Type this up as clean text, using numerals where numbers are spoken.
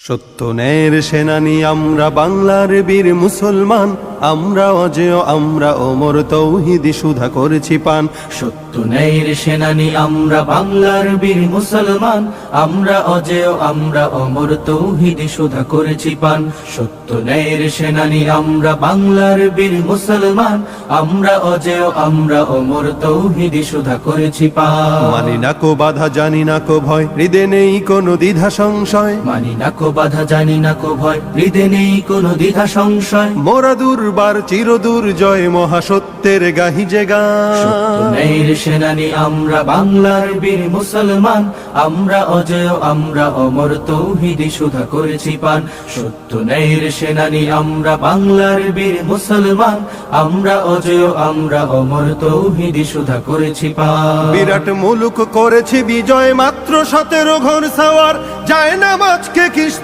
সত্য ন্যায়ের সেনানী আমরা বাংলার বীর মুসলমান, আমরা অজেয় আমরা ওমর তৌহিদি সুধা করেছি পান। সত্য ন্যায়ের সেনানী আমরা বাংলার বীর মুসলমান, আমরা অজেয় আমরা অমর তৌহিদি সুধা করেছি পান। সত্য ন্যায়ের সেনানী আমরা বাংলার বীর মুসলমান, আমরা অজেয় আমরা অমর তৌহিদি সুধা করেছি পান। মানি না কো বাধা জানি না কো ভয়, হৃদে নেই কোনো দ্বিধা সংশয়। মানি না কো বাধা জানি না কো ভয়, হৃদে নেই কোনো দ্বিধা সংশয়। মোরা দুর্বার চিরদূর জয় মহাসত্যের গাহি যে গান। সত্য ন্যায়ের সেনানী আমরা বাংলার বীর মুসলমান, আমরা অজেয় আমরা অমর তৌহিদি সুধা করেছি পান। সত্য ন্যায়ের সেনানী আমরা বাংলার বীর মুসলমান, আমরা অজেয় আমরা অমর তৌহিদি সুধা করেছি পান। বিরাট মুলুক করেছি বিজয়, মাত্র 17 ঘর সাওয়ার যায় না মাঝকে